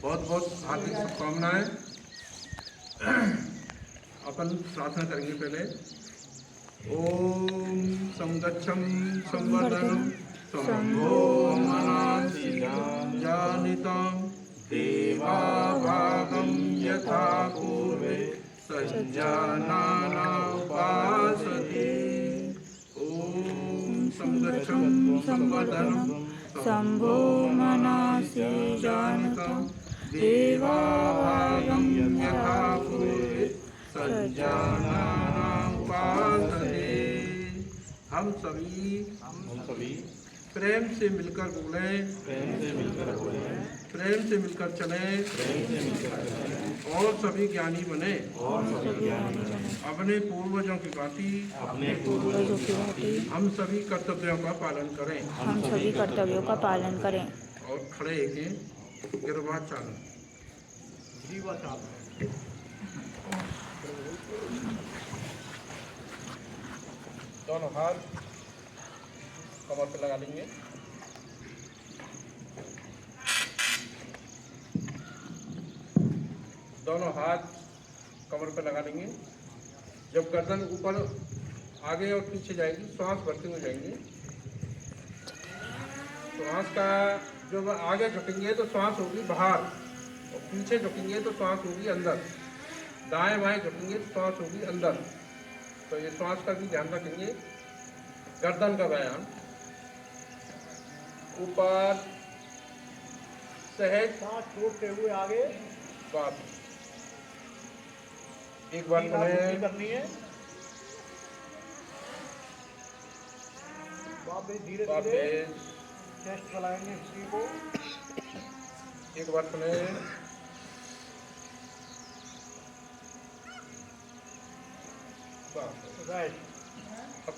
बहुत बहुत हार्दिक शुभकामनाएं। अपन प्रार्थना करेंगे पहले। ओम संगच्छम संवर्धनम संभो मनांसि जानितं देवा भागं यथा पूर्वे सज्जनाना उपासते। ओम संगच्छम संवर्धनम शंभो मनासि जानितं देवा भागं यथा पूर्वे सज्जनाना उपासते। हम सभी प्रेम से मिलकर बोलें, प्रेम से मिलकर चलें और सभी ज्ञानी बने। अपने पूर्वजों की भांति हम सभी कर्तव्यों का पालन करें। और खड़े हैं गिरवाचारण दोनों हाथ कमर पे लगा लेंगे। दोनों हाथ कमर पे लगा लेंगे। जब गर्दन ऊपर आगे और पीछे जाएगी, श्वास भरते हुए जाएंगे। श्वास का जब आगे झुकेंगे तो श्वास होगी बाहर और पीछे झुकेंगे तो श्वास होगी अंदर। दाएं बाएं झुकेंगे तो श्वास होगी अंदर। तो ये श्वास का भी ध्यान रखेंगे। गर्दन का व्यायाम ऊपर सहज सांस छोड़ते हुए आगे बात। एक बार करनी है। वापस धीरे धीरे चेस्ट चलाएंगे इसी को। एक बार सुने। राइट। अब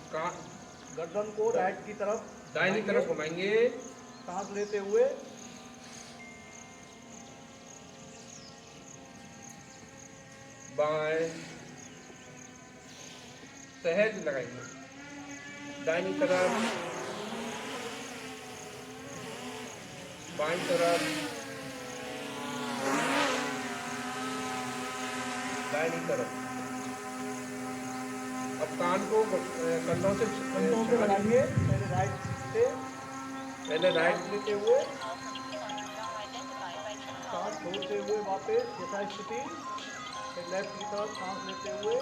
गर्दन को राइट की तरफ दाहिनी तरफ घुमाएंगे सांस लेते हुए। बाएं सहज लगाएंगे दाहिनी तरफ, बाईं तरफ, दाहिनी तरफ। अब कान को कंधों से लगाएंगे। पहले राइट लेते हुए सांस छोड़ते हुए वापस यथास्थिति। लेफ्ट की तरफ सांस लेते हुए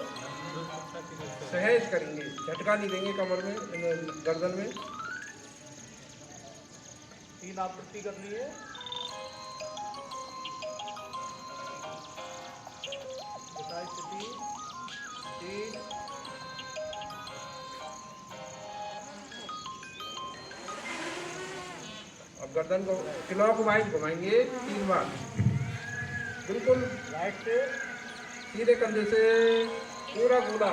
सहज करेंगे। झटका नहीं देंगे कमर में, गर्दन में। 3 आवृत्ति करनी है। यथास्थिति 3। अब गर्दन को क्लॉकवाइज घुमाएंगे 3 बार। बिल्कुल राइट से सीधे कंधे से पूरा गोला,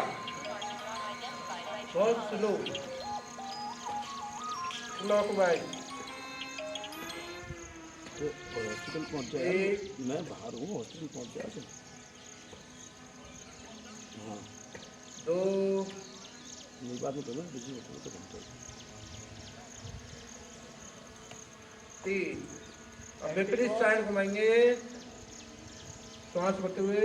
बहुत स्लो क्लॉकवाइज। हॉस्पिटल पहुंच जाए। मैं बाहर हूँ, हॉस्पिटल पहुंच जाए। हाँ 2 मेरी बात में तो ना बिजी होता है तो पहुंच जाए। 3। अब विपरीत साइड घुमाएंगे श्वास भरते हुए।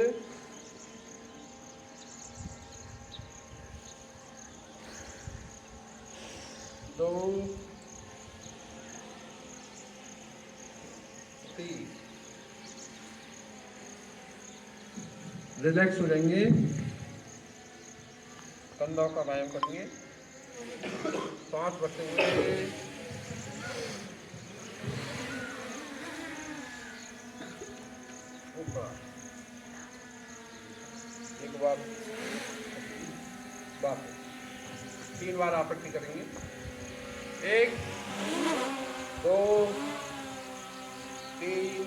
2 3। रिलैक्स हो जाएंगे। कंधों का व्यायाम करेंगे। सांस भरते हुए ऊपर। एक बार बात 3 बार आवृत्ति करेंगे। 1 2 3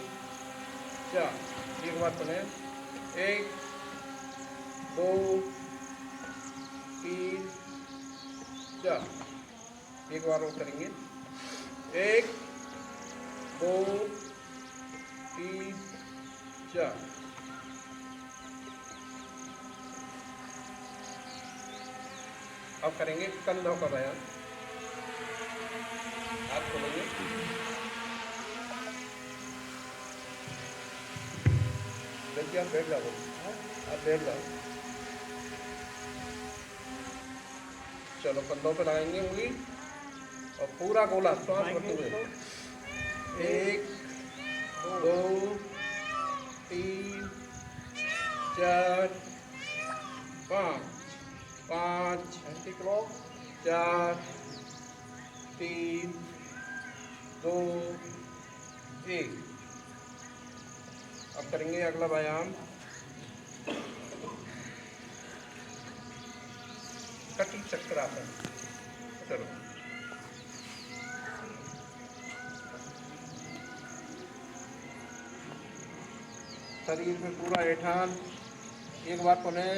4। एक बार सुने। 1 2 3 4। एक बार और करेंगे। 1 2 3 4। अब करेंगे कंधों का व्यायाम। हाथ खोलेंगे। बल्कि आप बैठ जाओ, आप बैठ जाओ। चलो कंधों पे लगाएंगे उंगली और पूरा गोला श्वास भरते हुए 1 2 3 4 5 5 4 3 2 1। अब करेंगे अगला व्यायाम कटी चक्रासन। चलो शरीर में पूरा ऐठान, एक बार पुनः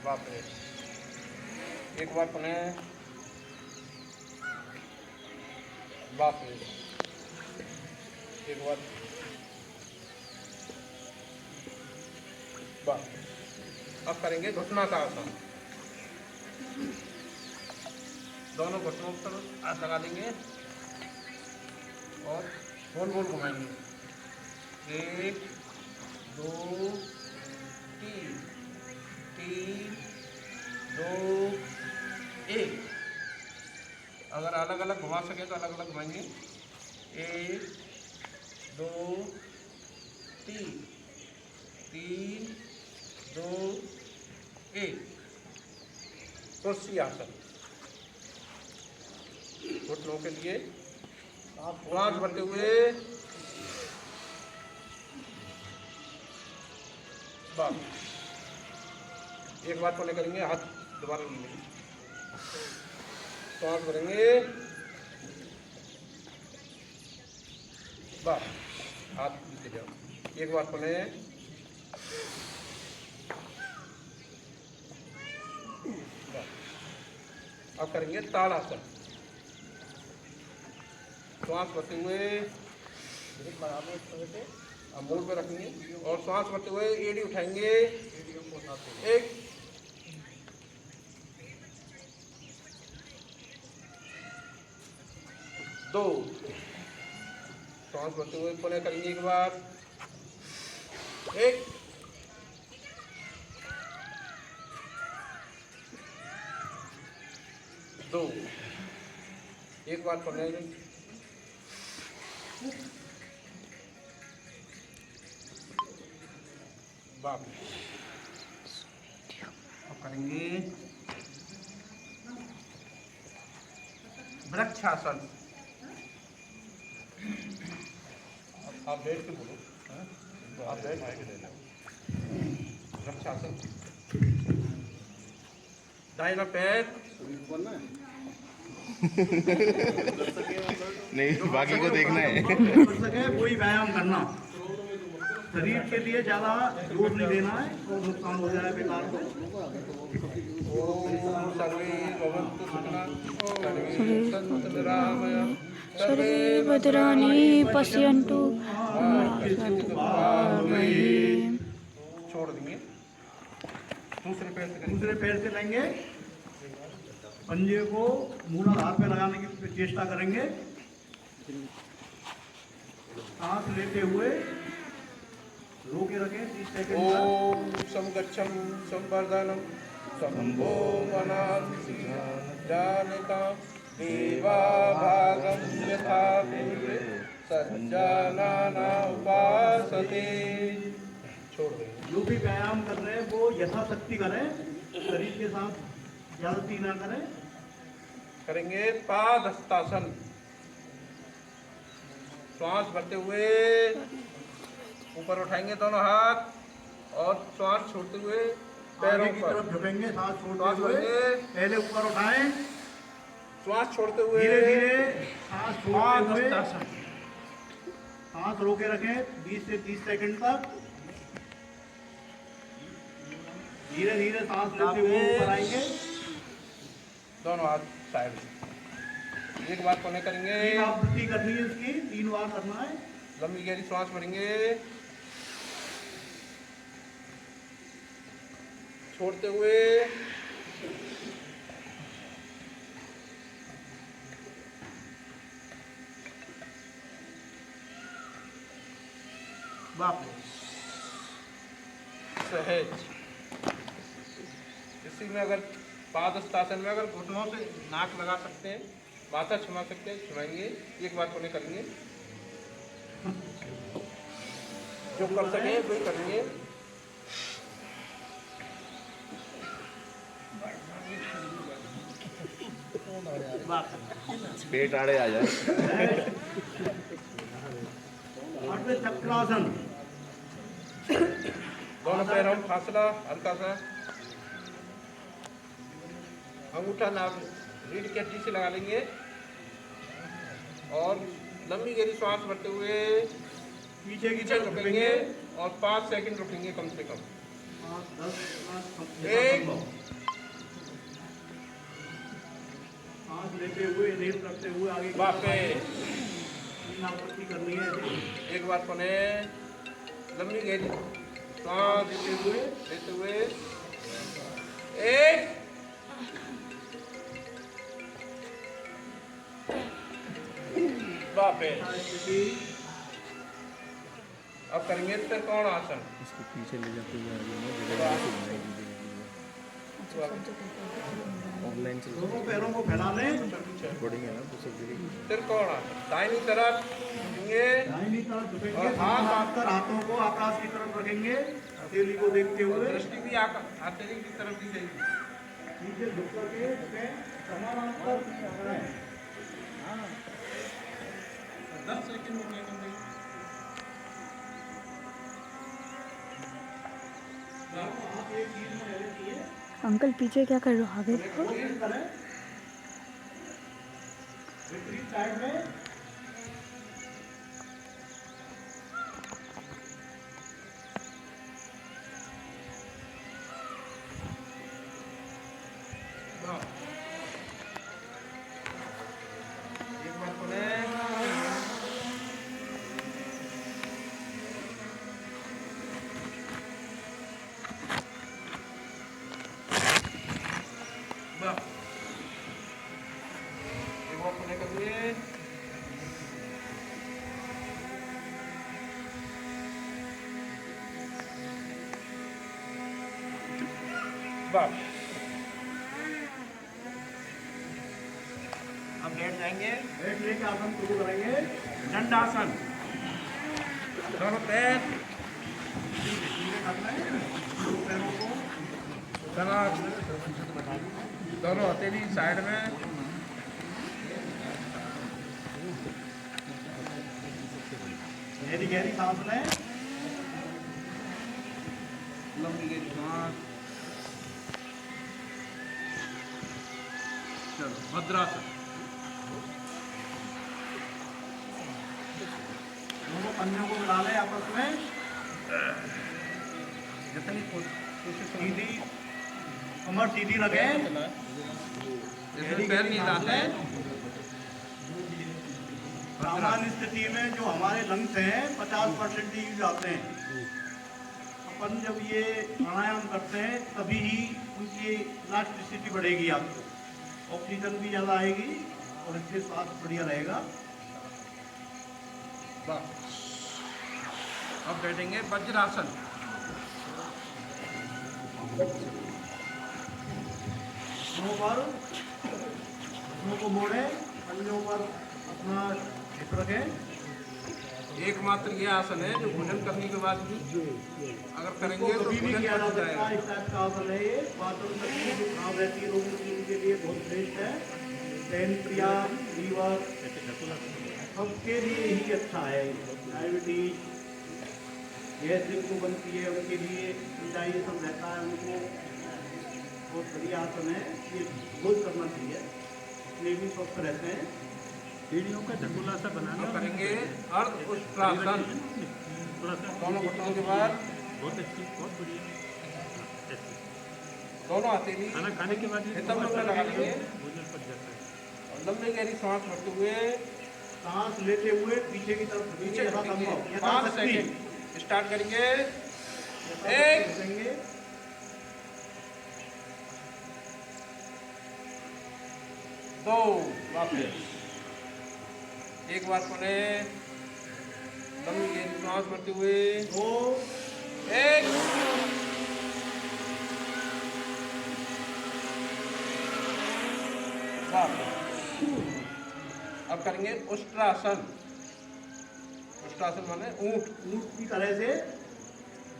बाप रे, एक बार पुनः बाप रे, एक बार बाप। अब करेंगे घुटना का आसन। दोनों घुटनों पर हाथ लगा देंगे और गोल गोल घुमाएंगे 1 2 3 3 2 1। अगर अलग अलग घुमा सके तो अलग अलग घुमाएंगे 1 2 3 3 2 1। कुर्सी आसन। घुटनों के लिए श्वास भरते हुए बस एक बार पुनः करेंगे, हाथ दोबारा लेंगे, श्वास भरेंगे बस, हाथ नीचे जाओ, एक बार पुनः बस। अब करेंगे ताड़ासन। श्वास भरते हुए अब मूड पे रखेंगे और श्वास भरते हुए एड़ी उठाएंगे 1 2। श्वास भरते हुए पुनः करेंगे एक बार 1 2। एक बार पुनः बाप। अब करेंगे वृक्षासन। आप बैठ के बोलो, आप बैठ के वृक्षासन। दाहिना पैर नहीं, बाकी को देखना है। कर सके वही व्यायाम करना, शरीर के लिए ज्यादा जोर नहीं देना है और नुकसान हो जाए बेकार को। ओम सर्वे भवन्तु सुखिनः, सर्वे सन्तु निरामयाः, सर्वे भद्राणि पश्यन्तु मा छोड़ देंगे। दूसरे पैर से दूसरे पैर से लेंगे, पंजे को मूलाधार पे लगाने की चेष्टा करेंगे। सांस लेते हुए रोके रखें 30 सेकंड तक। ओम समगच्छं संवर्धनं शंभो मनांसि जानता देवा भागं यथा पूर्वे सज्जनाना उपासते। छोड़ देंगे। जो भी व्यायाम कर रहे हैं वो यथाशक्ति करें, शरीर के साथ ज्यादती ना करें। करेंगे पादहस्तासन। श्वास भरते हुए ऊपर उठाएंगे दोनों हाथ और श्वास छोड़ते हुए पैरों आगे की पर तरफ झुकेंगे, सांस श्वास छोड़ते हुए भरेंगे, पहले ऊपर उठाएं, श्वास छोड़ते हुए धीरे धीरे सांस छोड़ते हुए पादहस्तासन। सांस रोके रखें 20 से 30 सेकंड तक। धीरे धीरे सांस लेते हुए ऊपर आएंगे। दोनों हाथ साइड में। एक बार पुनः करेंगे, 3 आवृत्ति करनी है इसकी, 3 बार करना है। लंबी गहरी श्वास भरेंगे, छोड़ते हुए वापस सहज। इसी में अगर पादहस्तासन में अगर घुटनों से नाक लगा सकते हैं, माथा छुमा सकते हैं, छुमाएंगे। एक बार कोने करेंगे, जो कर सके वही करेंगे। वापस पेट आड़े आ जाए। और फिर चक्रासन। दोनों पैरों में फासला हल्का सा, अंगूठा नाक रीढ़ की हड्डी से लगा लेंगे और लंबी गहरी सांस भरते हुए पीछे की पीछे तरफ रुकेंगे और 5 सेकंड रुकेंगे कम से कम। 10 एक। सांस लेते हुए रेल करते हुए आगे वापस आवृत्ति करनी है। एक बार कोने लंबी गहरी सांस लेते हुए एक। वापस। अब करेंगे त्रिकोण आसन। इसको पीछे ले जाते हुए आगे ऑनलाइन चल दोनों पैरों को फैला लें। रिकॉर्डिंग है ना तो सब जगह। त्रिकोण आसन दाहिनी तरफ झुकेंगे दाहिनी तरफ झुकेंगे, और हाथ हाथ हाथों को आकाश की तरफ रखेंगे, हथेली को देखते और हुए दृष्टि भी हथेली की तरफ दी जाएगी। नीचे झुक करके झुकें, समानांतर रहें। 10 सेकंड रुकने को नहीं। आप एक चीज में रहने चाहिए, अंकल पीछे क्या कर रहे हो, आगे देखो। कोशिश करें विपरीत साइड में। एक बार कोने करिए। बस अब बैठ जाएंगे। बैठ लेके आसन शुरू करेंगे। दंडासन। दोनों पैर सीधे कर लें, दोनों पैरों को तना, दोनों हथेली साइड में। गहरी गहरी सांस लें। लंबी गहरी सांस। चलो भद्रासन। दोनों कन्यों को मिला लें आपस में। जितनी कोशिश सीधी कमर सीधी रखें। इसमें पैर नहीं डालते। सामान्य स्थिति में जो हमारे लंग्स हैं 50% ही यूज आते हैं। अपन जब ये प्राणायाम करते हैं तभी ही उनकी इलास्टिसिटी बढ़ेगी, आपको ऑक्सीजन भी ज़्यादा आएगी और इससे स्वास्थ्य बढ़िया रहेगा। अब बैठेंगे वज्रासन। घुटनों पर, घुटनों को मोड़े, पंजों पर अपना हिप रखें। एकमात्र ये आसन है जो भोजन करने के बाद भी अगर करेंगे तो कभी भी भोजन किया जा पच सकता जाएगा। है। इस टाइप का आसन है ये। पाचन शक्ति जो खराब रहती है लोगों की, उनके लिए बहुत श्रेष्ठ है। पैनक्रियाज, लीवर सबके लिए ही अच्छा है। डायबिटीज, गैस्ट्रिक को बनती है उनके लिए, इंडाइजेशन रहता है उनको, बहुत बढ़िया आसन है ये, रोज करना चाहिए। ये भी स्वस्थ रहते हैं। सीढ़ियों का झटूला सा बनाना अब करेंगे अर्ध उत्तरासन। थोड़ा सा दोनों घुटनों के बाद बहुत अच्छी, बहुत बढ़िया। दोनों हथेली खाना खाने के बाद हितम में लगा लेंगे भोजन पच जाता है। और लंबी गहरी सांस भरते हुए सांस लेते हुए पीछे की तरफ पीछे यथा झुकेंगे। संभव, 5 यथाशक्ति। सेकंड स्टार्ट करेंगे। एक झुकेंगे, 2 वापस। एक बार कोने लंबी गहरी सांस भरते हुए 2 एक अब करेंगे उष्ट्रासन। उष्ट्रासन माने ऊंट। ऊंट की तरह से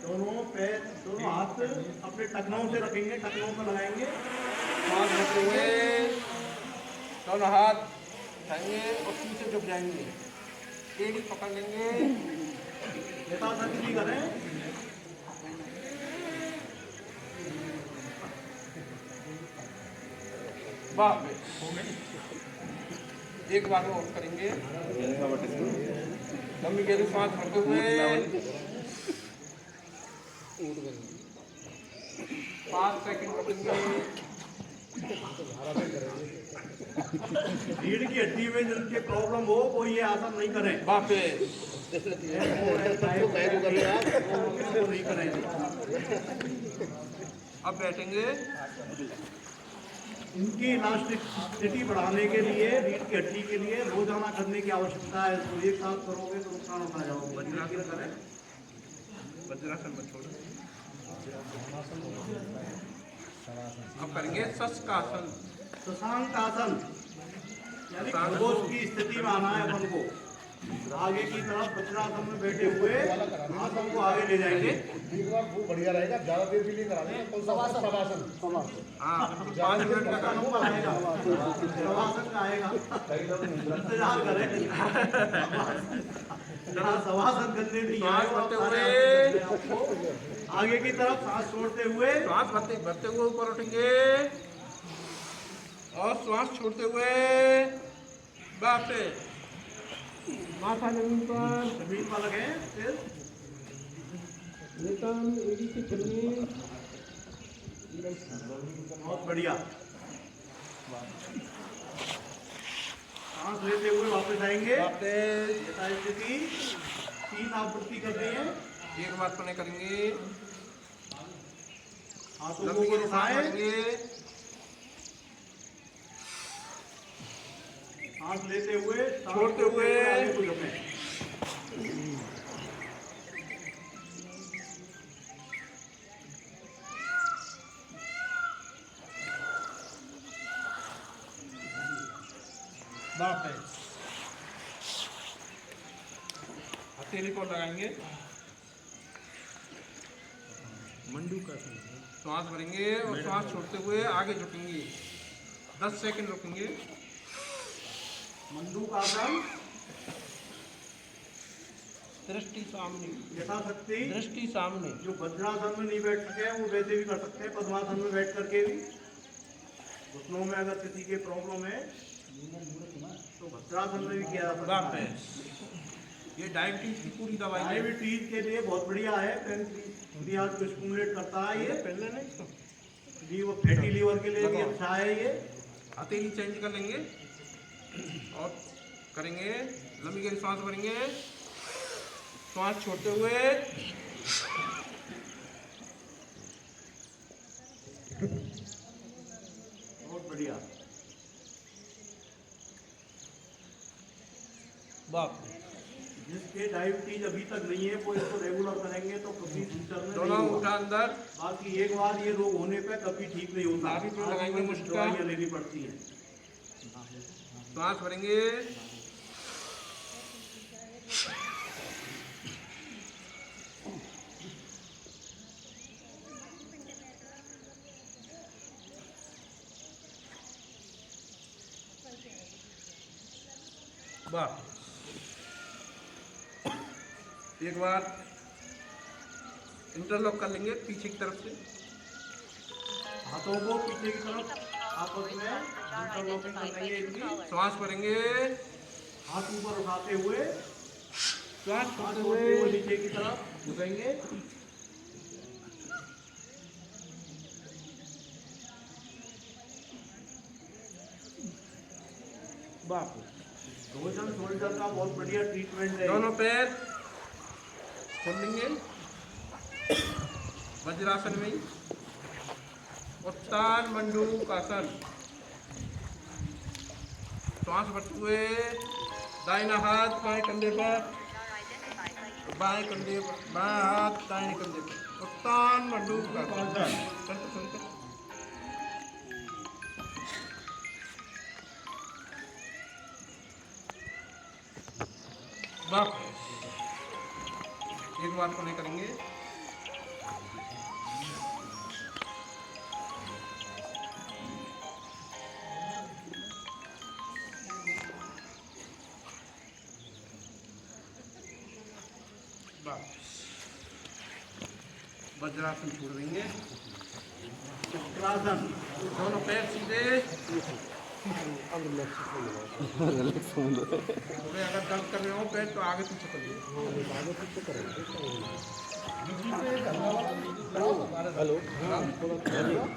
दोनों हाथ अपने टखनों से रखेंगे, टखनों पर लगाएंगे। सांस भरते हुए दोनों हाथ उठाएंगे और पीछे झुक जाएंगे, एड़ी पकड़ लेंगे। यथाशक्ति करें। वाह, एक बार में और करेंगे। लंबी गहरी सांस भरते हुए 5 सेकंड रुकेंगे। रीढ़ की हड्डी में जिनके प्रॉब्लम हो वो ये आसन नहीं करें। वापस नहीं करेंगे। अब बैठेंगे। इनकी इलास्टिसिटी बढ़ाने के लिए, रीढ़ की हड्डी के लिए रोजाना करने की आवश्यकता है। तो एक साथ करोगे तो नुकसान उठा जाओगे। वज्रासन करें। वज्रासन मत छोड़ो। अब करेंगे शशकासन। शशांक आसन यानी खरगोश की स्थिति में आना है अपन को। आगे की तरफ वज्रासन में बैठे हुए हाथों को आगे ले जाएंगे। वो बढ़िया रहेगा, ज्यादा देर भी नहीं कराने। शवासन। हाँ, 5 मिनट का काम वो आएगा, शवासन का आएगा। इंतजार करें। शवासन करने नहीं आए भरते हुए आगे की तरफ सांस छोड़ते हुए श्वास भरते हुए ऊपर उठेंगे और श्वास छोड़ते हुए वापस माथा जमीन पर लगे। फिर एड़ी से चलिए। बहुत बढ़िया। सांस लेते हुए वापस आएंगे। यथास्थिति 3 आवृत्ति करनी है। एक बार पने करेंगे। हाथों लंबी को गहरी सांस उठाएं। भरेंगे। सांस लेते हुए छोड़ते हुए आगे को झुकें। वापस हथेली को लगाएंगे। मंडू का आसन। श्वास भरेंगे और श्वास छोड़ते हुए आगे झुकेंगे। 10 सेकंड रुकेंगे। मंडूकासन दृष्टि सामने। यथाशक्ति दृष्टि सामने। जो वज्रासन में नहीं बैठ सके वो वैसे भी कर सकते हैं। पद्मासन में बैठ करके भी। घुटनों में अगर किसी के प्रॉब्लम है तो वज्रासन में भी किया जा सकता है। वापस ये डायबिटीज की पूरी दवाई है। डायबिटीज के लिए बहुत बढ़िया है। पेनक्रियाज को स्टिमुलेट करता है ये। पहले नहीं इसको लीवर, फैटी लीवर के लिए भी अच्छा है ये। हथेली चेंज कर लेंगे और करेंगे। लंबी गहरी सांस भरेंगे, श्वास छोड़ते हुए बहुत बढ़िया। बाप जिसके डायबिटीज अभी तक नहीं है वो इसको रेगुलर करेंगे तो कभी फ्यूचर में दोनों नहीं होगा। उठा अंदर। बाकी एक बार ये रोग होने पे कभी ठीक नहीं होता। अभी तो लगाएंगे मुश्किल। दवाइयाँ लेनी पड़ती हैं। श्वास भरेंगे, वाह एक बार इंटरलॉक कर लेंगे पीछे की तरफ से। हाथों को पीछे की तरफ आपस में इंटरलॉकिंग कर लेंगे इनकी। श्वास भरेंगे, हाथ ऊपर उठाते हुए श्वास हाथ छोड़ते छोड़ते हुए हुए नीचे की तरफ झुकेंगे। बाप रोजन शोल्डर का बहुत बढ़िया ट्रीटमेंट है। दोनों पैर खोल लेंगे वज्रासन में ही। उत्तान मंडूकासन। श्वास भरते हुए दाहिना हाथ बाएं कंधे पर, बाएं कंधे बाएं हाथ दाहिने कंधे पर उत्तान मंडूक चल। वापस एक बार को नहीं करेंगे। वज्रासन छोड़ देंगे। चक्रासन, दोनों पैर सीधे। थोड़े अगर दर्द कर रहे हो पैर तो आगे पीछे करिए।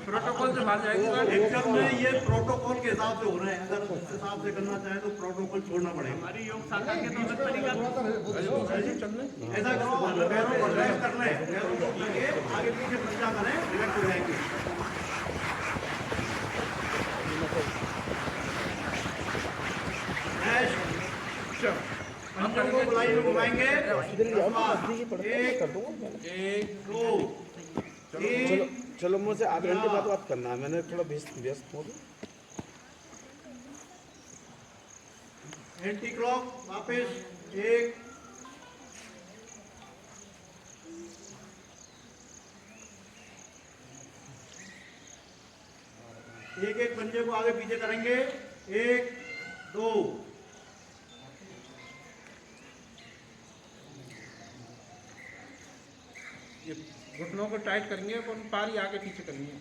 प्रोटोकॉल से भाग जाएगी। एक्चुअल में ये प्रोटोकॉल के हिसाब से हो रहे हैं, अगर उस हिसाब से करना चाहे तो प्रोटोकॉल छोड़ना पड़ेगा। हमारी योग शाखा के तो अलग तरीका ऐसा करो, पैरों को रिलैक्स कर लें, पैरों को लगे आगे पीछे पंजा करें, रिलैक्स हो जाएंगे। पंजों को गोलाई में घुमाएंगे। एक दो तीन। चलो मुझसे आधे घंटे बाद बात करना है, मैंने थोड़ा व्यस्त हो गया। एंटी क्लॉक वापस एक एक पंजे को आगे पीछे करेंगे। एक दो ये घुटनों को टाइट करेंगे और पारी आगे पीछे करनी है।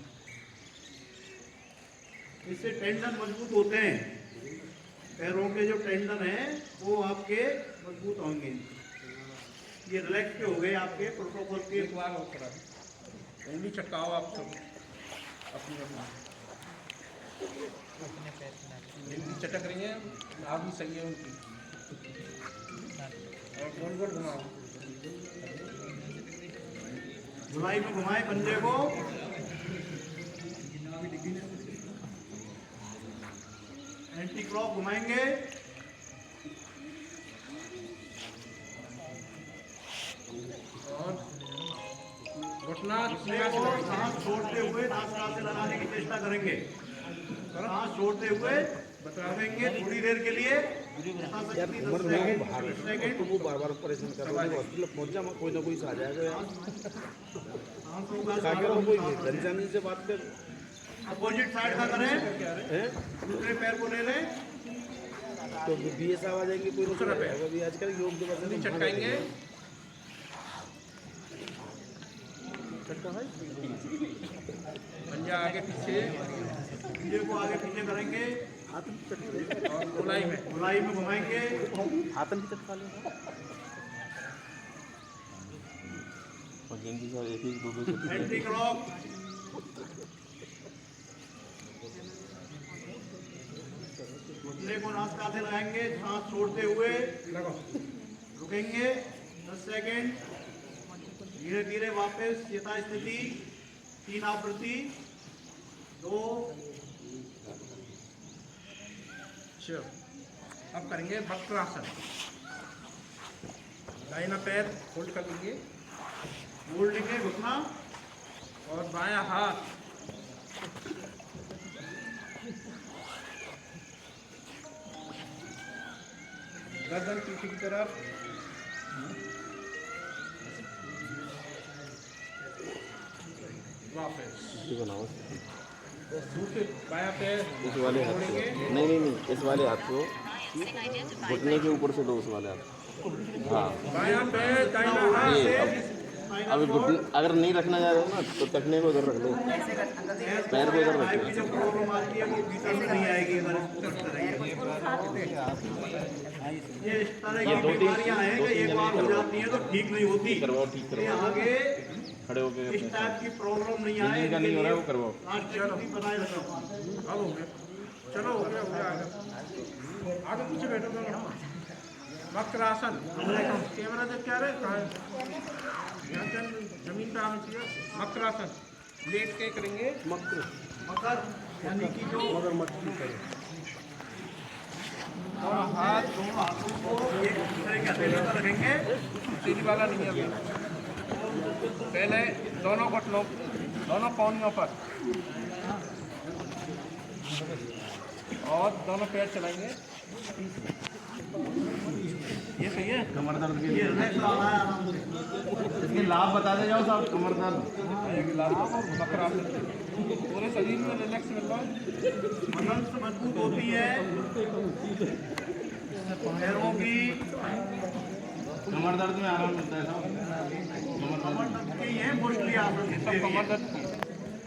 इससे टेंडन मजबूत होते हैं, पैरों के जो टेंडन हैं वो आपके मजबूत होंगे। ये रिलैक्स के हो गए आपके प्रोटोकॉल के। एक बार और करा उंगली चटकाओ आप सब अपनी उंगली चटक रही है, आप भी सही है उनकी। और गोल गोल घुमाओ। गोलाई में घुमाए पंजे को। एंटी क्लॉक घुमाएंगे। और घुटना सांस छोड़ते हुए नाक से लगाने की चेष्टा करेंगे। सांस छोड़ते हुए बताएंगे थोड़ी देर के लिए। तो वो बार बार परेशान कर रहा है, हॉस्पिटल पहुंच जा, कोई ना कोई आ जाएगा। कोई गंजानी से बात कर। अपोजिट साइड का करें, दूसरे पैर को ले लें तो बीएस आ जाएंगे। कोई दूसरा पैर अभी आजकल योग दिवस में चटकाएंगे। पंजा आगे पीछे, पंजे को आगे पीछे करेंगे और गोलाई में घुमाएंगे। हाथन भी चटका लो। एंटी क्लॉक घुटने को नासिका से लगाएंगे, सांस छोड़ते हुए रुकेंगे 10 सेकेंड। धीरे धीरे वापस यथास्थिति। 3 आवृत्ति। 2 अब करेंगे वक्रासन। दाहिना पैर होल्ड कर लेंगे, होल्ड लेंगे घुटना और बायां हाथ गर्दन पीछे की तरफ। वापस दूसरे बायां पैर इस वाले हाथ से नहीं, इस वाले हाथ को घुटने के ऊपर से दो, उस वाले हाथ। हाँ, बायां पैर दाहिना हाथ ये से। अब घुटने अगर नहीं रखना जा रहा ना तो टखने को इधर रख लो, पैर को इधर रख लो। जो प्रॉब्लम आती है वो भीतर में नहीं आएगी अगर इसको करते रहेंगे। ये इस तरह की बीमारियां हैं कि एक बार हो जाती हैं तो ठीक नहीं होती। करवाओ, ठीक करवाओ, आगे खड़े होके इस टाइप की प्रॉब्लम नहीं आए। जिनका नहीं हो रहा है वो करवाओ। बनाए रखो। अब हो गया, चलो हो गया आगे पीछे बैठो दोनों। वक्रासन। कैमरा देख क्या रहे कहाँ है? जमीन पे आना चाहिए। वक्रासन लेट के करेंगे। मकर यानी कि जो मगरमच्छ करें। दोनों हाथों को एक दूसरे के हथेली पर रखेंगे। हथेली वाला नहीं है अभी। पहले दोनों घुटनों, दोनों पौनियों पर और दोनों पैर चलाएंगे। ये सही है। कमर दर्द के ये लिए रिलैक्स वाला है आराम से। इसके लाभ बताते जाओ साहब। कमर दर्द, बकरा पूरे शरीर में रिलैक्स मिल रहा है। मसल्स मजबूत होती है, पैरों की। कमर दर्द में आराम मिलता है साहब। कमर दर्द के ही है मोस्टली आसन, जितने भी कमर हैं। दर्द की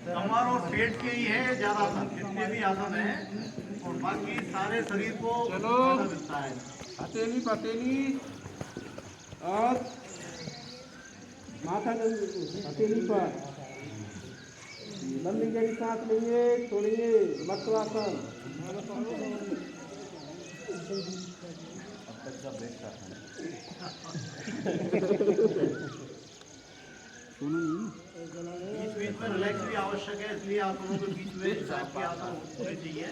कमर और पेट के ही है ज्यादा आसन, जितने भी आसन है, और बाकी सारे शरीर को चलो। फायदा मिलता है। हथेली पतेली और माथा हथेली पर लंबी गहरी सांस लेंगे, छोड़ेंगे, वक्रासन। बीच बीच में रिलैक्स भी आवश्यक है, इसलिए आसनों के बीच में आपके आसन होने चाहिए,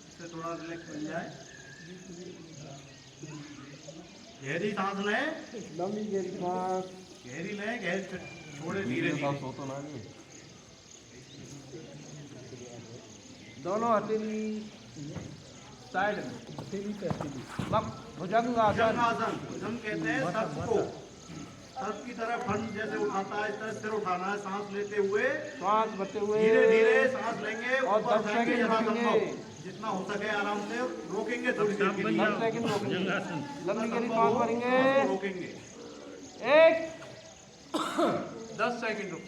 इससे थोड़ा रिलैक्स मिल जाए। गहरी सांस लें, लंबी गहरी सांस, गहरी लें, गहरी छोड़े धीरे धीरे। दोनों हथेली साइड में, हथेली पे हथेली, भुजंग आसन। भुजंगासन, भुजंग कहते हैं सर्प को। सर्प की तरह फंड जैसे उठाता है, इस तरह सिर उठाना है, सांस लेते हुए श्वास भरते हुए धीरे धीरे सांस लेंगे, और ऊपर 10 जाएंगे सेकंड जहाँ रुकेंगे। संभव, जितना हो सके आराम से रोकेंगे थोड़ी देर के लिए। 10 सेकंड रोकेंगे, लंबी गहरी सांस भरेंगे। सांस रोकेंगे। 1 10 सेकंड रुक।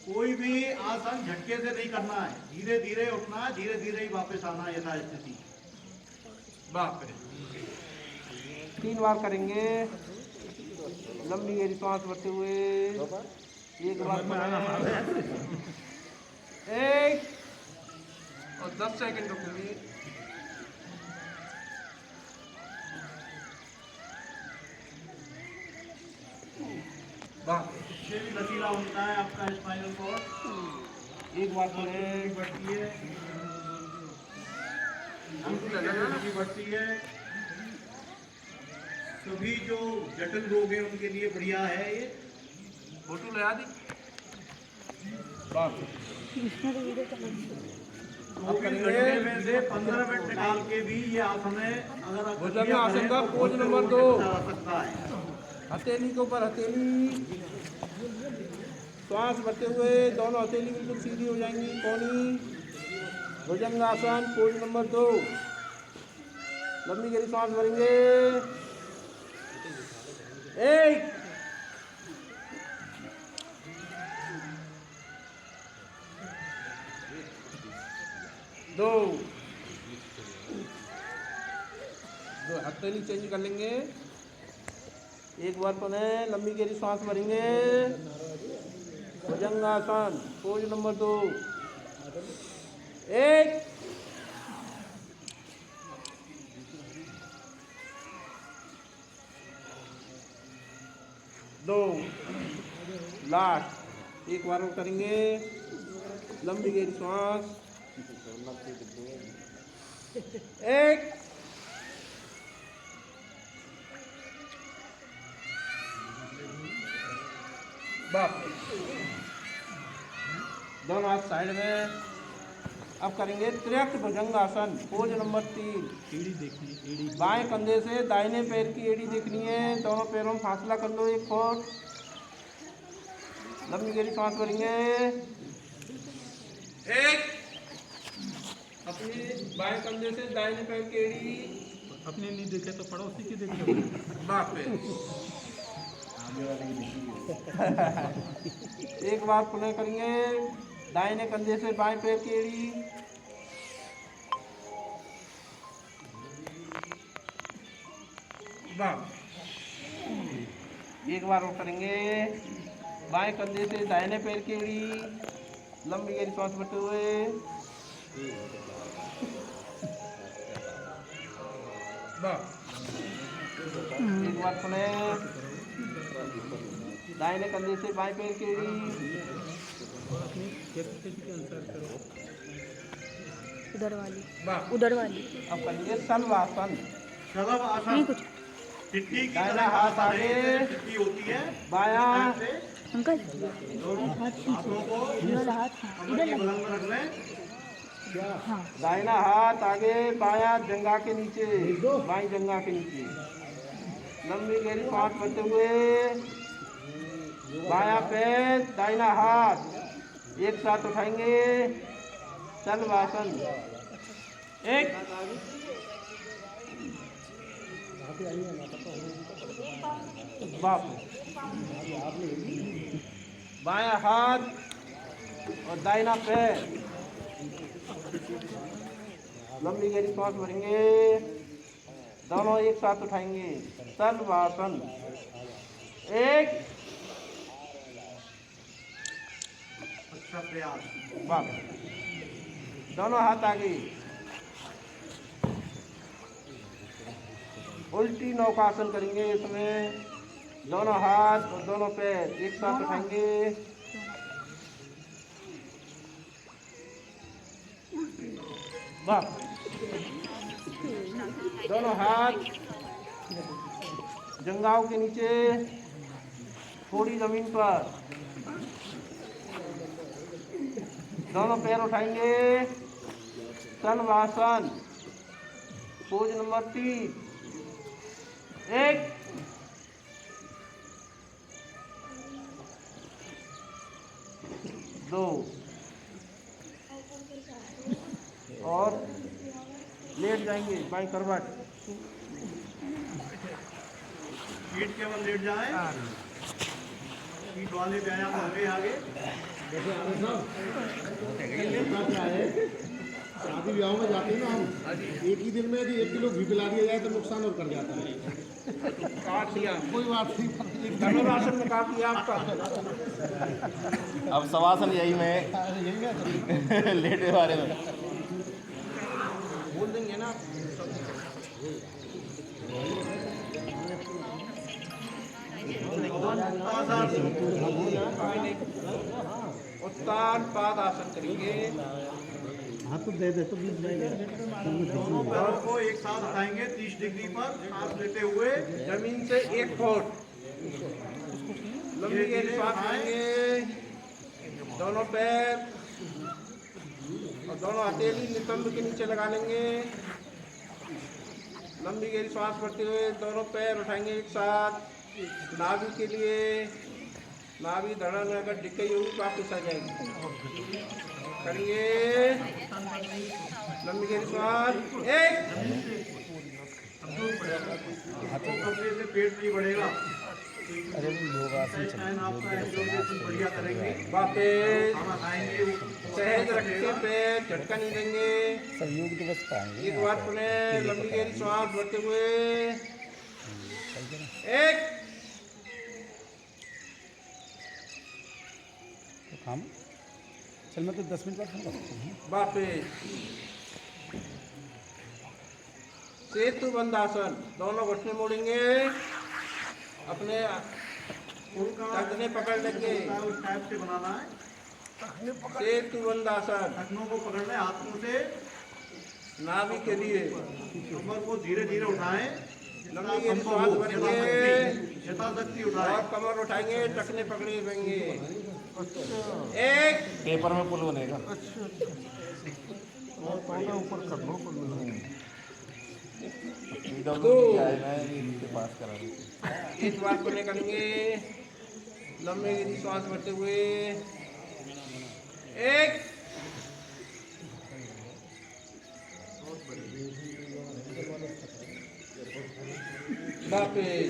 कोई भी आसन झटके से नहीं करना है, धीरे धीरे उठना है, धीरे धीरे ही वापस आना है यथास्थिति। बाप रे 3 बार करेंगे, लंबी गहरी सांस भरते हुए। एक बार करें, 1 और 10 सेकंड रुकेंगे। बाप रे इससे भी लचीला होता है आपका स्पाइनल कॉर्ड। एक बार करें, बढ़ती है, एनर्जी बढ़ती है। सभी जो जटिल रोग है उनके लिए बढ़िया है ये। फोटो लगा दी। बाप रे 24 घंटे में से 15 मिनट निकाल के भी ये आसन है, अगर आप भुजंग आसन का तो पोज नंबर 2। जा सकता है। हथेली के ऊपर हथेली, श्वास भरते हुए दोनों हथेली बिल्कुल सीधी हो जाएंगी, कोनी। भुजंगासन पोज नंबर 2। लंबी गहरी सांस भरेंगे, 1 2 हथेली चेंज कर लेंगे। एक बार पुनः लंबी गहरी सांस भरेंगे, भुजंगासन पोज नंबर 2। 1 2 लास्ट एक बार और करेंगे, लंबी गहरी सांस। 1 बाप दोनों हाथ साइड में। अब करेंगे त्रियक्त भुजंगासन पोज नंबर 3। एड़ी देखनी, एड़ी बाएं कंधे से दाहिने पैर की एड़ी देखनी है, दोनों पैरों में फासला कर लो 1 फुट। लंबी गहरी सांस भरेंगे, 1 अपने बाएं कंधे से दाहिने पैर की एड़ी। अपने नहीं देखे तो पड़ोसी की देखे। बाप रे एक बार पुनः करेंगे, दाहिने कंधे से बाएं पैर की एड़ी। एक बार और करेंगे, बाएं कंधे से दाहिने पैर की एड़ी। लंबी गहरी सांस भरते हुए। एक बार पुनः दाहिने कंधे से बाएं पैर की एड़ी। कैपेसिटी के अनुसार करो। उधर वाली, वाह। उधर वाली अब करेंगे शलभासन। शलभ आसन, नहीं कुछ टिट्टी की दाहिना तरह हाथ आगे, टिट्टी होती है बायां, अंकल दोनों हाथों को ये वाला हाथ कमर के बगल में रख लें। दाहिना हाथ आगे, बायां जंघा के नीचे, बाईं जंघा के नीचे। लंबी गहरी सांस भरते हुए बायां पैर, दाहिना हाथ एक साथ उठाएंगे, चलवासन। एक, बाप, बायां हाथ और दाहिना पैर, लंबी गहरी सांस भरेंगे, दोनों एक साथ उठाएंगे, तलवासन। एक, अच्छा प्रयास। बाप, दोनों हाथ आगे, उल्टी नौकासन करेंगे। इसमें दोनों हाथ और दोनों पैर एक साथ उठाएंगे, बाप, दोनों हाथ जंघाओं के नीचे, थोड़ी जमीन पर, दोनों पैर उठाएंगे, तलवासन। Pose number 3। एक, दो, और लेट जाएंगे बाई करवट। पीठ केवल लेट जाए, पीठ वाले व्यायाम होंगे आगे। शादी ब्याह में जाते हैं ना हम, एक ही दिन में यदि 1 किलो घी पिला दिया जाए तो नुकसान और कर जाता है। काट दिया, कोई बात नहीं। धनुरासन में काट दिया आपका। अब शवासन यही में लेटे बारे में बोल देंगे ना। उत्तान पाद आसन करेंगे। हाथ तो दे दे तो बीच में दोनों पैरों को एक साथ उठाएंगे 30 डिग्री पर सांस लेते हुए। जमीन से 1 फुट लंबी गहरी सांस लेंगे, दोनों पैर और दोनों हथेली नितंब के नीचे लगा लेंगे। लंबी गहरी सांस भरते हुए दोनों पैर उठाएंगे एक साथ, नाभि के लिए। नाभि धड़न में अगर दिख गई होगी तो वापस आ जाएगी। करिए लंबी गहरी सांस। एक, कपड़े से पेट नहीं बढ़ेगा। आपका एब्जॉर्प्शन बढ़िया करेंगे। वापस खाना खाएंगे। सहज रख के पैर झटका नहीं देंगे। सहयोग दिवस पाएंगे एक बार पुनः लंबी गहरी सांस भरते हुए। एक, काम चल मैं तो 10 मिनट बाद फोन करता हूँ। वापस सेतु बंदासन, दोनों घुटने मोड़ेंगे, अपने गर्दने पकड़ लेंगे। उस टाइप से बनाना है। सेतु बंदासन, टखनों को पकड़ना है हाथों से। नाभि के लिए कमर को धीरे धीरे उठाएं। लंबी गहरी सांस भरेंगे यथाशक्ति उठाएं। और कमर उठाएंगे, टखने पकड़े रहेंगे। एक, पेपर में पुल बनेगा। दो, पास करा एक बार पुनः करेंगे लंबी गहरी सांस भरते हुए। एक, वापस।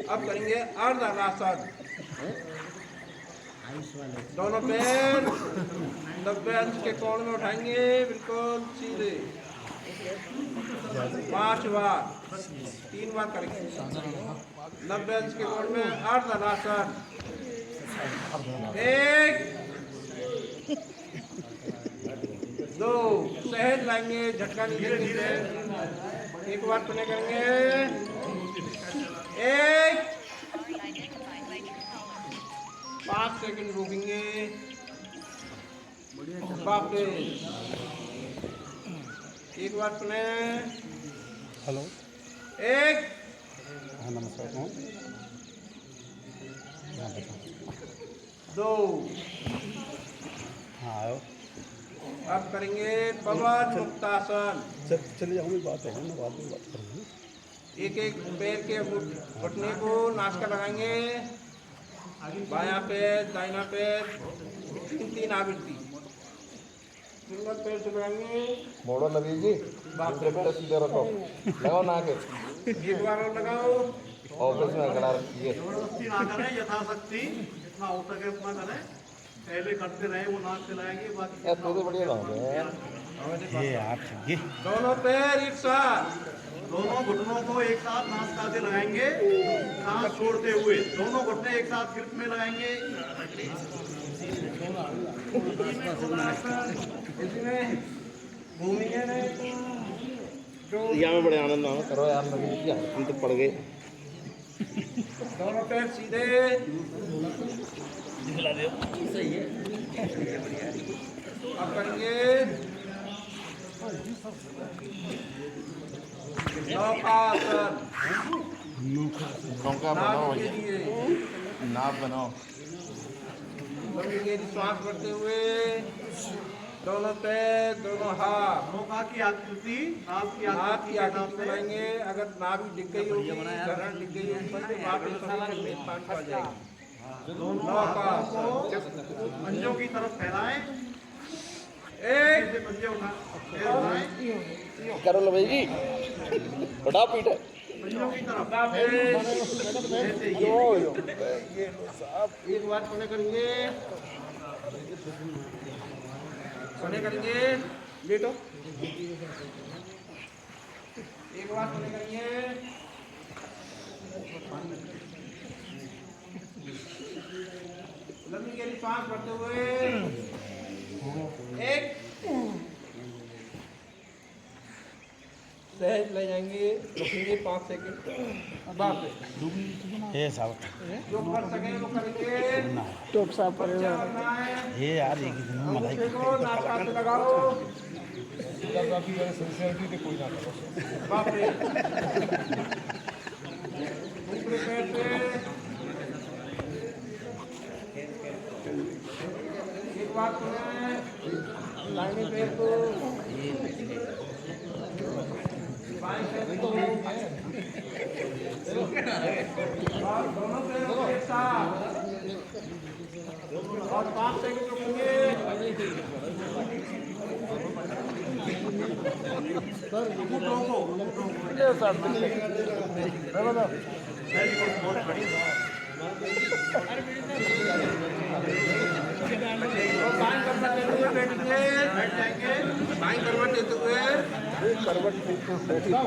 अब करेंगे अर्धनासन। दोनों पैर 90 अंश के कोण में उठाएंगे, बिल्कुल सीधे। 5 बार, 3 बार करेंगे। 90 अंश के कोण में अर्धनासन। एक, दो, सहज लाएंगे, झटका नहीं देंगे। एक बार पुनः करेंगे। एक, 5 सेकंड रुकेंगे, वापस। एक बार पुनः। हेलो। एक, हाँ नमस्कार कौन? हाँ बताओ। 2। हाँ आओ। अब करेंगे पवन मुक्तासन। चलिए हम बात है ना, बाद में बात करेंगे। एक एक पैर के घुटने को नाश्ता लगाएंगे। बायां पैर, दाहिना पैर, 3 आवृत्ति। सिंगल पैर से लगाएंगे। मोड़ो नबी जी, दूसरे पैर सीधे रखो, लगाओ ना आगे, एक बार और लगाओ। ऑफिस में खड़ा रखिए। जबरदस्ती ना करें, यथाशक्ति जितना हो सके उतना करें। पहले करते रहे वो नाक चलाएंगे, बाकी यार तो बढ़िया काम है यार। ये आप ये दोनों पैर एक साथ। दोनों घुटनों को एक साथ नासिका से लगाएंगे, सांस छोड़ते हुए। दोनों घुटने एक साथ ग्रिप में लगाएंगे। इसमें घूमेंगे नहीं तो यहाँ में बड़े आनंद आना करो यार नबी जी, हम तो पड़ गए। दोनों पैर सीधे। अब करेंगे नौकासन। नौका नाक बनाओ, के लिए नाप बनाओ। लंबी गहरी सांस भरते हुए दोनों पैर, दोनों हाथ नौका की आकृति, नाक की नाक आकृति की के हिसाब आकृति से बनाएंगे। अगर नाभि दिख गई होगी, धरण दिख गई होगी, तो वहाँ पे शरीर में स्थान पा जाएगी। दोनों हाथों को पंजों की तरफ फैलाएं। एक ऐसे पंजे उठाएं, करो लो भाई जी, बड़ा पीठ है। पंजों की तरफ ऐसे ही। एक बार सोने करेंगे, सोने करेंगे, लेटो। एक बार सोने करेंगे, लंबी गहरी सांस भरते हुए एक सहज ले जाएंगे, रुकेंगे 5 सेकंड। बाप रे, ये साहब जो कर सके वो करेंगे। टोप साफ पर बच्चा बनना है, ये यार एक ही दिन में मलाई अंगूठे को नाक पे लगाओ। बाप रे, दूसरे पैर पे एक बार सुने, दाहिने पैर को, बाएं पैर को, और दोनों पैरों को एक साथ, और 5 सेकंड रुकेंगे। बाएं करवट लेते हुए बैठेंगे, बैठ जाएंगे। बाएं करवट लेते हुए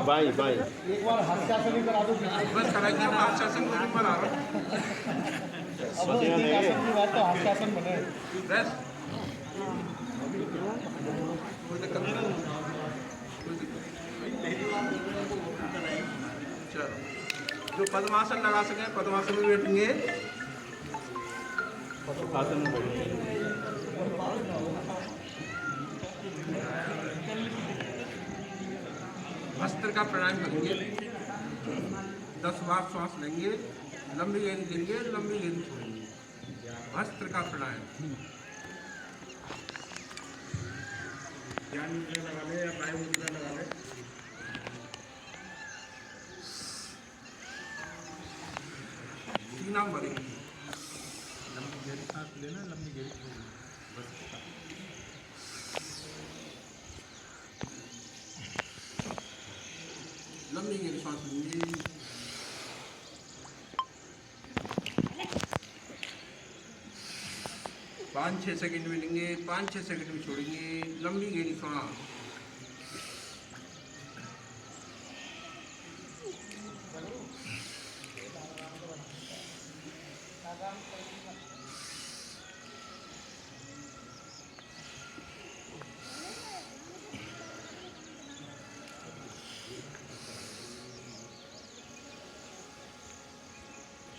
बाई बाई एक बार हस्तासन ही करा दो। बस कराइए। हम हास्यासन में नहीं बना रहा। की बात तो हस्तासन बने। बस कोई दिक्कत नहीं। चलो, जो पद्मासन लगा सके पद्मासन में बैठेंगे। अस्त्र का प्राणायाम करेंगे। 10 बार श्वास लेंगे, लंबी गहरी लेंगे, लंबी गहरी छोड़ेंगे। अस्त्र का प्राणायाम। ध्यान मुद्रा लगा ले या वायु मुद्रा लगा ले। तीन भरेंगे। लंबी गहरी सांस लेना, लंबी गहरी छोड़ना। बस लंबी गहरी सांस लेंगे। 5-6 सेकंड में लेंगे, 5-6 सेकंड में छोड़ेंगे। लंबी गहरी सांस।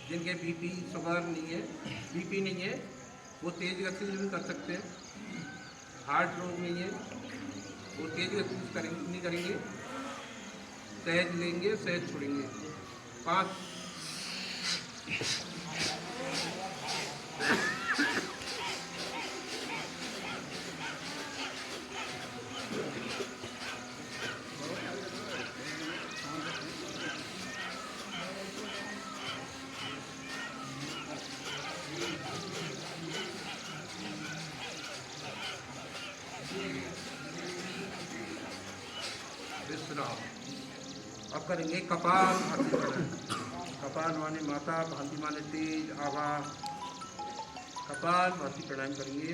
जिनके बीपी शुगर नहीं है, बीपी नहीं है, वो तेज गति से भी कर सकते हैं। हार्ट रोग नहीं है, वो तेज गति से नहीं करेंगे। सहज लेंगे, सहज छोड़ेंगे। 5 विश्राम। अब करेंगे कपाल भाती प्राणायाम। कपाल माने माता, भाती माने तेज, आभा। कपाल भाती प्राणायाम करेंगे।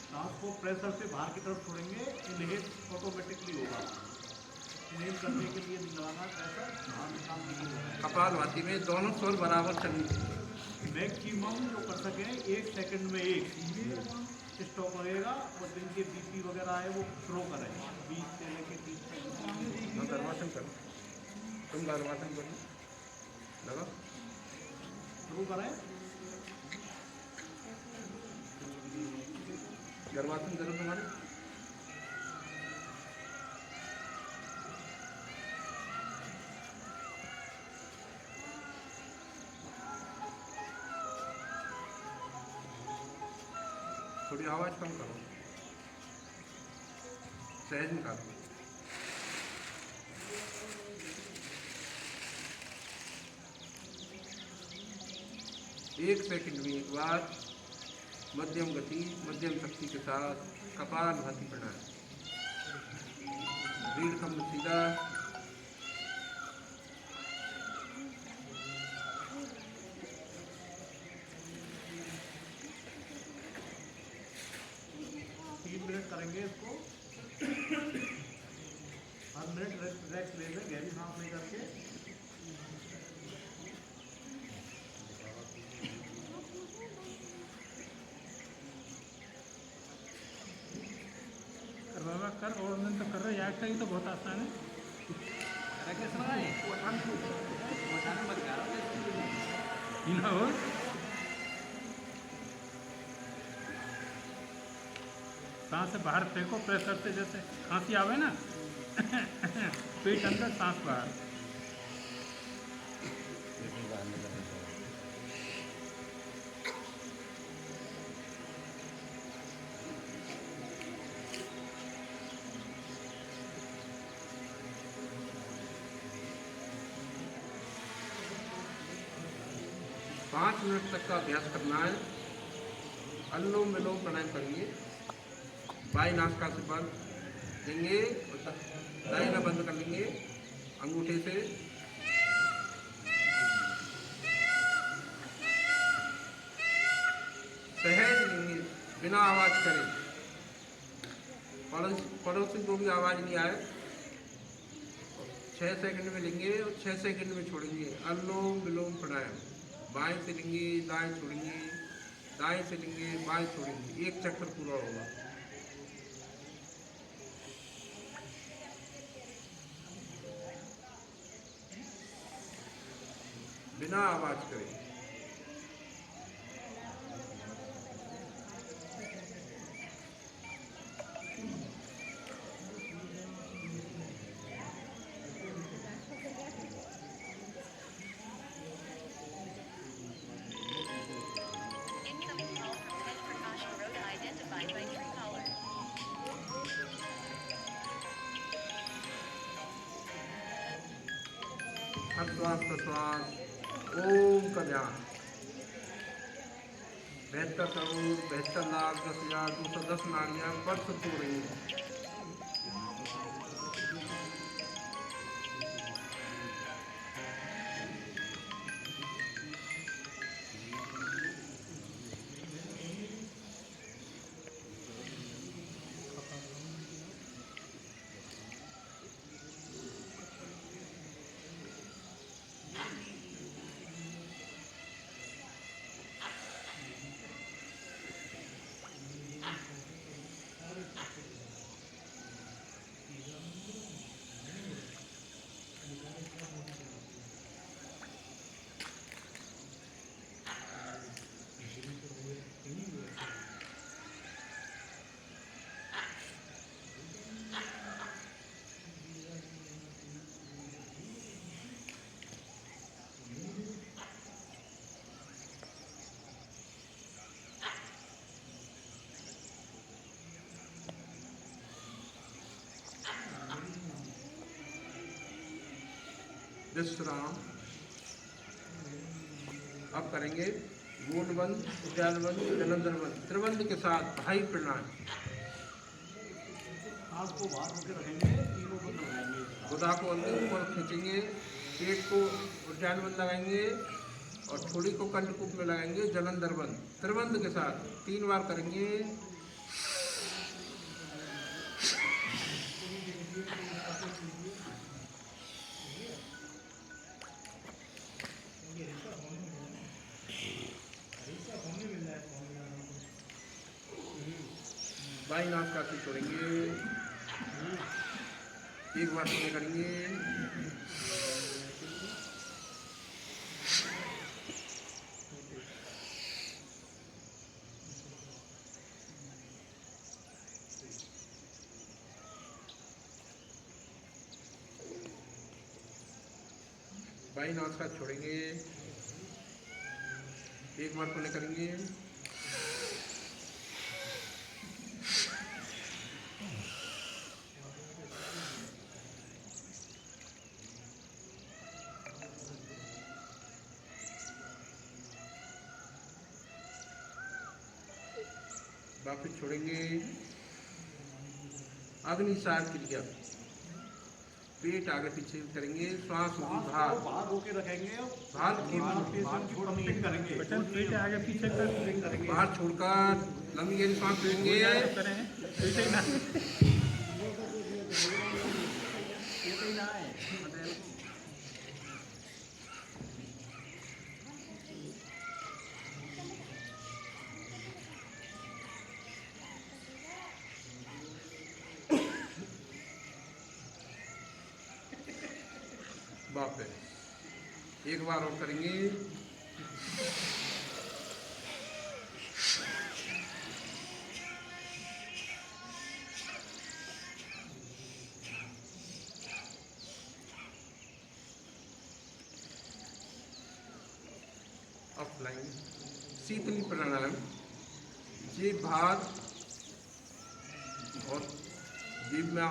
सांस को प्रेशर से बाहर की तरफ छोड़ेंगे, इनहेल ऑटोमेटिकली होगा। इनहेल करने के लिए लगाना प्रेशर बाहर निकालने के लिए। कपाल भाती में दोनों स्वर बराबर चलनी चाहिए। मैक्सिमम जो कर सकें 1 सेकंड में 1 स्टॉप लगेगा और जिनके बीपी वगैरह है वो थ्रो करें 20 से लेके 30 तक। गर्भासन करो, तुम गर्भासन करो, लगा थ्रो करें। गर्भासन करो तुम्हारे। थोड़ी आवाज कम करो, सहज निकालो। एक सेकंड में एक बार मध्यम गति, मध्यम शक्ति के साथ कपाल भाती प्राणायाम। रीढ़ कम सीधा। करेंगे इसको। हर मिनट रेस्ट ले लें, गहरी सांस ले करके। बाबा कर और दिन तो कर रहे याद का ही तो बहुत आसान है। ना हो सांस से बाहर फेंको प्रेशर से, जैसे खांसी आवे ना पेट अंदर सांस बाहर। पाँच मिनट तक का अभ्यास करना है। अनुलोम विलोम प्राणायाम करेंगे। बाई नासिका से बंद देंगे और दाहिना बंद कर लेंगे अंगूठे से। सहज लेंगे, बिना आवाज करे। पड़ोसी को भी आवाज नहीं आए। 6 सेकंड में लेंगे और 6 सेकंड में छोड़ेंगे। अनुलोम विलोम प्राणायाम। बाएं से लेंगे, दाएं छोड़ेंगे, दाएं से लेंगे, बाएं छोड़ेंगे। एक चक्कर पूरा होगा। बिना आवाज करे। श्वास प्रश्वास ओम का ध्यान। 72 करोड़ 72 लाख 10,210 नाड़ियाँ पर शुद्ध हो रही हैं। विश्राम। अब करेंगे गोलबंद, उद्यानबंद, जलंधरबंद, त्रिबंध के साथ भाई प्रणाम। सांस को बाहर होकर रखेंगे, तीनों बंद लगाएंगे। गुदा को अंदर ऊपर खींचेंगे, पेट को उद्यानबंद लगाएंगे और थोड़ी को कंठकूप में लगाएंगे जलंधरबंद। त्रिबंध के साथ 3 बार करेंगे। बाई नासिका से छोड़ेंगे, एक बार पूरे करेंगे। बाई नासिका छोड़ेंगे, एक बार पूरे करेंगे। वापिस छोड़ेंगे। अग्निसार क्रिया, पेट आगे पीछे करेंगे, श्वास बाहर बाहर होकर रखेंगे। बाहर करेंगे, बटन पेट आगे पीछे कर बाहर छोड़कर लंबी गहरी सांस लेंगे। करें पीछे ही ना वापस एक बार और करेंगे। ऑफलाइन शीतली प्राणायाम, ये भात और जीभ में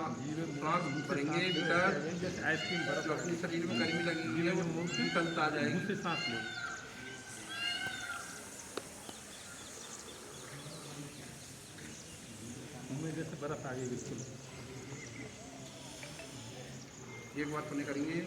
श्वास भरेंगे भीतर, जैसे आइसक्रीम तो अपने शरीर में गर्मी लगेगी, वो मुंह की तलता आ जाएगी। मुंह से सांस लो। मुंह में जैसे बर्फ आ गई बिल्कुल। एक बार पुण्य करेंगे।